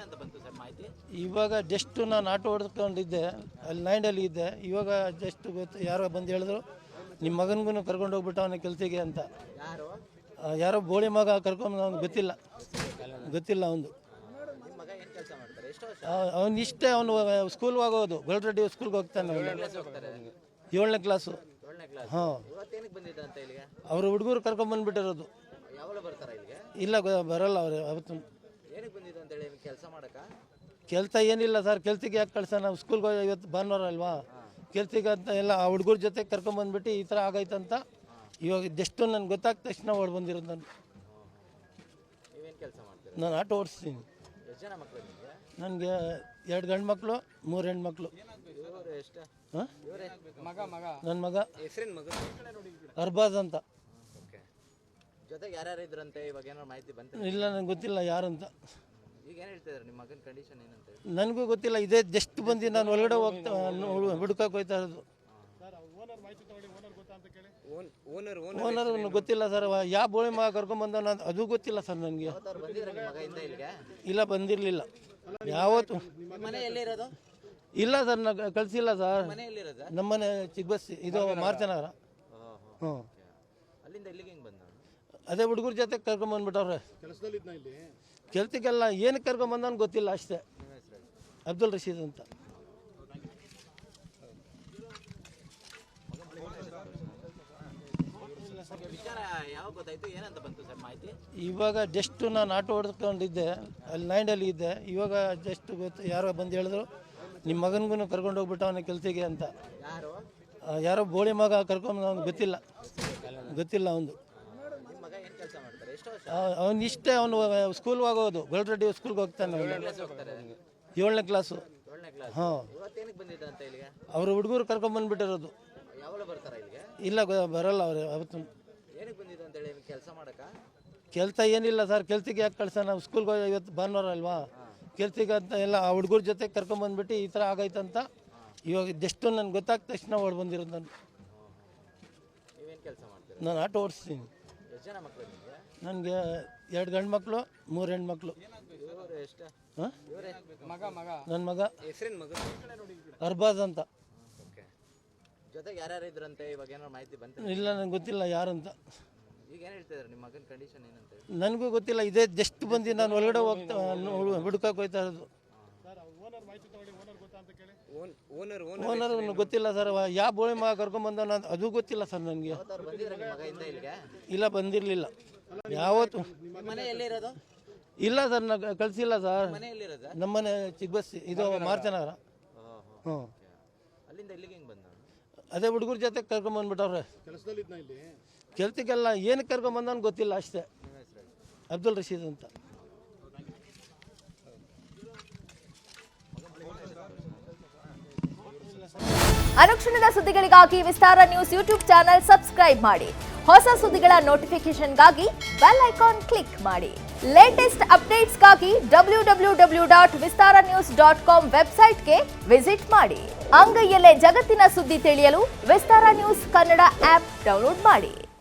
ಏನಂತ ಬಂತು ಸರ್ ಮಾಹಿತಿ? ಇವಾಗ ಜಸ್ಟ್ ನಾನು ಆಟೋ ಹೊಡೆದುಕೊಂಡಿದ್ದೆ, ಅಲ್ಲಿ ನೈಂಡಲ್ಲಿ ಇದ್ದೆ. ಇವಾಗ ಜಸ್ಟ್ ಯಾರೋ ಬಂದು ಹೇಳಿದ್ರು ನಿಮ್ಮ ಮಗನಿಗೂ ಕರ್ಕೊಂಡು ಹೋಗ್ಬಿಟ್ಟು ಅವನ ಕೆಲಸಕ್ಕೆ ಅಂತ. ಯಾರು? ಯಾರೋ ಬೋಳಿ ಮಗ ಕರ್ಕೊಂಡು ಅವ್ನು ಗೊತ್ತಿಲ್ಲ ಅವನು. ನಿಮ್ಮ ಮಗ ಏನು ಕೆಲಸ ಮಾಡ್ತಾರೆ? ಎಷ್ಟು ವರ್ಷ? ಅವನು ಇಷ್ಟೇ, ಅವನು ಸ್ಕೂಲ್ಗೆ ಹೋಗೋದು, ಗೊಲ್ರೆಡ್ಡಿ ಸ್ಕೂಲ್ಗೆ ಹೋಗ್ತಾನೆ. ಹೋಗ್ತಾರೆ? 7ನೇ ಕ್ಲಾಸು. 7ನೇ ಕ್ಲಾಸ್. ಹಾಂ, ಇವತ್ತೇನಕ್ಕೆ ಬಂದಿದ್ದ ಅಂತ ಇಲ್ಲಿಗೆ? ಅವರು ಹುಡುಗರು ಕರ್ಕೊಂಬಂದ್ಬಿಟ್ಟಿರೋದು. ಯಾವಾಗ ಬರ್ತಾರ ಇಲ್ಲಿಗೆ? ಇಲ್ಲ ಬರಲ್ಲ ಅವರು ಅವತ್ತು. ಏನಕ್ಕೆ ಬಂದಿದ್ದ ಅಂತ ಹೇಳಿ ಕೆಲಸ ಮಾಡಕ? ಕೆಲಸ ಏನಿಲ್ಲ ಸರ್, ಕೆಲ್ಸಕ್ಕೆ ಯಾಕೆ ಕಳ್ಸೋಣ? ನಾವು ಸ್ಕೂಲ್ಗೆ ಹೋಗಿ ಇವತ್ತು ಭಾನುವಾರ ಅಲ್ವಾ, ಕೆಲ್ಸಕ್ಕೆ ಅಂತ ಎಲ್ಲ ಆ ಹುಡುಗರ ಜೊತೆ ಕರ್ಕೊಂಬಂದ್ಬಿಟ್ಟು ಈ ಥರ ಆಗೈತಂತ. ಇವಾಗ ಜಸ್ಟ್ ನನಗೆ ಗೊತ್ತಾದ ತಕ್ಷಣ ಓಡಿ ಬಂದಿರೋದು. ನಾನು ನೀವೇನು ಕೆಲಸ ಮಾಡ್ತೀರಾ? ನಾನು ಆಟೋ ಓಡಿಸ್ತೀನಿ. ಎಷ್ಟು ಜನ ಮಕ್ಕಳು ನಿಮಗೆ? ನನಗೆ 2 ಗಂಡು ಮಕ್ಕಳು 3 ಹೆಣ್ಣು ಮಕ್ಕಳು. ಇವರು ಎಷ್ಟು? ಹಾಂ, ನನ್ನ ಮಗ ಹೆಸರಿನ ಮಗ ಅರ್ಬಾಜ್ ಅಂತ. ಓಕೆ. ಜೊತೆಗೆ ಯಾರ್ಯಾರು ಇದ್ರಂತೆ? ಇವಾಗ ಏನಾದ್ರು ಮಾಹಿತಿ ಬಂತು? ಇಲ್ಲ, ನನಗೆ ಗೊತ್ತಿಲ್ಲ ಯಾರಂತ. ಈಗ ಏನು ಹೇಳ್ತಿದ್ದಾರೆ? ನಿಮ್ಮ ಮಗನ ಕಂಡೀಷನ್ ಏನಂತ ಹೇಳಿ? ನನಗೂ ಗೊತ್ತಿಲ್ಲ. ಇದೇ ಜಸ್ಟ್ ಬಂದು ನಾನು ಒಳಗಡೆ ಹೋಗ್ತಾ ಹುಡುಕಕ್ಕೆ ಹೋಗ್ತಾ ಇರೋದು. ಓನರ್ ಗೊತ್ತಿಲ್ಲ ಸರ್, ಯಾವ ಬೋಳಿ ಮಗ ಕರ್ಕೊಂಬಂದ ಅದು ಗೊತ್ತಿಲ್ಲ ಸರ್ ನನಗೆ. ಅವ್ರು ಬಂದಿದ್ರೆ ನಿಮ್ಮ ಮಗ ಇಂದ ಇಲ್ಲಿಗೆ? ಇಲ್ಲ, ಬಂದಿರಲಿಲ್ಲ ಯಾವತ್ತು. ಮನೆ ಎಲ್ಲಿ ಇರೋದು? ಇಲ್ಲ ಸರ್, ನಾ ಕಳಿಸಿಲ್ಲ ಸರ್. ಮನೆ ಎಲ್ಲಿರೋದು? ನಮ್ಮನೆ ಚಿಕ್ಕಬಸ್ಸಿ, ಇದು ಮಾರ್ಚನಗರ. ಹ್ಞೂ, ಅಲ್ಲಿಂದ ಇಲ್ಲಿಗೆ ಹೆಂಗೆ ಬಂದ? ಅದೇ ಹುಡುಗರ ಜೊತೆ ಕರ್ಕೊಂಬಂದ್ಬಿಟ್ಟವ್ರೆ. ಕೆಲ್ಸಕ್ಕೆಲ್ಲ ಏನಕ್ಕೆ ಕರ್ಕೊಂಬಂದ ಗೊತ್ತಿಲ್ಲ ಅಷ್ಟೇ. ನಿಮ್ಮ ಹೆಸರು ಹೇಳಿ. ಅಬ್ದುಲ್ ರಶೀದ್ ಅಂತ. ವಿಚಾರ ಯಾವಾಗ ಗೊತ್ತಾಯ್ತು? ಏನಂತ ಬಂತು ಸರ್ ಮಾಹಿತಿ? ಇವಾಗ ಜಸ್ಟ್ ನಾನು ಆಟೋ ಹೊಡೆದುಕೊಂಡಿದ್ದೆ, ಅಲ್ಲಿ ನೈಂಡಲ್ಲಿ ಇದ್ದೆ. ಇವಾಗ ಜಸ್ಟ್ ಯಾರೋ ಬಂದು ಹೇಳಿದ್ರು ನಿಮ್ಮ ಮಗನಿಗೂ ಕರ್ಕೊಂಡು ಹೋಗ್ಬಿಟ್ಟು ಅವನ ಕೆಲಸಕ್ಕೆ ಅಂತ. ಯಾರು? ಯಾರೋ ಬೋಳಿ ಮಗ ಕರ್ಕೊಂಡು ಅವ್ನು ಗೊತ್ತಿಲ್ಲ ಅವನು. ನಿಮ್ಮ ಮಗ ಏನು ಕೆಲಸ ಮಾಡ್ತಾರೆ? ಎಷ್ಟು ವರ್ಷ? ಅವನು ಇಷ್ಟೇ, ಅವನು ಸ್ಕೂಲ್ಗೆ ಹೋಗೋದು, ಗೊಲ್ರೆಡ್ಡಿ ಸ್ಕೂಲ್ಗೆ ಹೋಗ್ತಾನೆ. ಹೋಗ್ತಾರೆ? 7ನೇ ಕ್ಲಾಸು. 7ನೇ ಕ್ಲಾಸ್. ಹಾಂ, ಇವತ್ತೇನಕ್ಕೆ ಬಂದಿದ್ದ ಅಂತ ಇಲ್ಲಿಗೆ? ಅವರು ಹುಡುಗರು ಕರ್ಕೊಂಬಂದ್ಬಿಟ್ಟಿರೋದು. ಯಾವಾಗ ಬರ್ತಾರ ಇಲ್ಲಿಗೆ? ಇಲ್ಲ ಬರಲ್ಲ ಅವರು ಅವತ್ತು. ಏನಕ್ಕೆ ಬಂದಿದ್ದ ಅಂತ ಹೇಳಿ ಕೆಲಸ ಮಾಡಕ? ಕೆಲಸ ಏನಿಲ್ಲ ಸರ್, ಕೆಲ್ಸಕ್ಕೆ ಯಾಕೆ ಕಳ್ಸೋಣ? ನಾವು ಸ್ಕೂಲ್ಗೆ ಹೋಗಿ ಇವತ್ತು ಭಾನುವಾರ ಅಲ್ವಾ, ಕೆಲ್ಸಕ್ಕೆ ಅಂತ ಎಲ್ಲ ಆ ಹುಡುಗರ ಜೊತೆ ಕರ್ಕೊಂಬಂದ್ಬಿಟ್ಟು ಈ ಥರ ಆಗೈತಂತ. ಇವಾಗ ಜಸ್ಟ್ ನನಗೆ ಗೊತ್ತಾದ ತಕ್ಷಣ ಓಡಿ ಬಂದಿರೋದು. ನಾನು ನೀವೇನು ಕೆಲಸ ಮಾಡ್ತೀರಾ? ನಾನು ಆಟೋ ಓಡಿಸ್ತೀನಿ. ಎಷ್ಟು ಜನ ಮಕ್ಕಳು ನಿಮಗೆ? ನನಗೆ 2 ಗಂಡು ಮಕ್ಕಳು 3 ಹೆಣ್ಣು ಮಕ್ಕಳು. ಇವರು ಎಷ್ಟು? ಹಾಂ, ಇವರೇ ನನ್ನ ಮಗ ಹೆಸರಿನ ಮಗ ಅರ್ಬಾಜ್ ಅಂತ. ಓಕೆ. ಜೊತೆಗೆ ಯಾರ್ಯಾರು ಇದ್ರಂತೆ? ಇವಾಗ ಏನಾದ್ರು ಮಾಹಿತಿ ಬಂತು? ಇಲ್ಲ, ನನಗೆ ಗೊತ್ತಿಲ್ಲ ಯಾರಂತ. ಈಗ ಏನು ಹೇಳ್ತಿದ್ದಾರೆ? ನಿಮ್ಮ ಮಗನ ಕಂಡೀಷನ್ ಏನಂತ ಹೇಳಿ? ನನಗೂ ಗೊತ್ತಿಲ್ಲ. ಇದೇ ಜಸ್ಟ್ ಬಂದು ನಾನು ಒಳಗಡೆ ಹೋಗ್ತಾ ಹುಡುಕಕ್ಕೆ ಹೋಗ್ತಾ ಇರೋದು. ಓನರ್ ಗೊತ್ತಿಲ್ಲ ಸರ್, ಯಾವ ಬೋಳಿ ಮಗ ಕರ್ಕೊಂಬಂದ ಅದು ಗೊತ್ತಿಲ್ಲ ಸರ್ ನನಗೆ. ಅವ್ರು ಬಂದಿದ್ರೆ ನಿಮ್ಮ ಮಗ ಇಂದ ಇಲ್ಲಿಗೆ? ಇಲ್ಲ, ಬಂದಿರಲಿಲ್ಲ ಯಾವತ್ತು. ಮನೆ ಎಲ್ಲಿ ಇರೋದು? ಇಲ್ಲ ಸರ್, ನಾ ಕಳಿಸಿಲ್ಲ ಸರ್. ಮನೆ ಎಲ್ಲಿರೋದು? ನಮ್ಮನೆ ಚಿಕ್ಕಬಸ್ಸಿ, ಇದು ಮಾರ್ಚನಗರ. ಹ್ಞೂ, ಅಲ್ಲಿಂದ ಇಲ್ಲಿಗೆ ಹೆಂಗೆ ಬಂದ? ಅದೇ ಹುಡುಗರ ಜೊತೆ ಕರ್ಕೊಂಬಂದ್ಬಿಟ್ಟವ್ರೆ. ಕೆಲ್ಸಕ್ಕೆಲ್ಲ ಏನಕ್ಕೆ ಕರ್ಕೊಂಬಂದ ಗೊತ್ತಿಲ್ಲ ಅಷ್ಟೇ. ನಿಮ್ಮ ಹೆಸರು ಹೇಳಿ. ಅಬ್ದುಲ್ ರಶೀದ್ ಅಂತ. ಅನುಕ್ಷಣದ ಸುದ್ದಿಗಳಿಗಾಗಿ ವಿಸ್ತಾರ ನ್ಯೂಸ್ ಯೂಟ್ಯೂಬ್ ಚಾನೆಲ್ ಸಬ್ಸ್ಕ್ರೈಬ್ ಮಾಡಿ. ಹೊಸ ಸುದ್ದಿಗಳ ನೋಟಿಫಿಕೇಶನ್ಗಾಗಿ ಬೆಲ್ ಐಕಾನ್ ಕ್ಲಿಕ್ ಮಾಡಿ. ಲೇಟೆಸ್ಟ್ ಅಪ್ಡೇಟ್ಸ್ಗಾಗಿ www.vistaranews.com ವೆಬ್ಸೈಟ್ಗೆ ವಿಸಿಟ್ ಮಾಡಿ. ಅಂಗೈಯಲ್ಲೇ ಜಗತ್ತಿನ ಸುದ್ದಿ ತಿಳಿಯಲು ವಿಸ್ತಾರ ನ್ಯೂಸ್ ಕನ್ನಡ ಆಪ್ ಡೌನ್ಲೋಡ್ ಮಾಡಿ.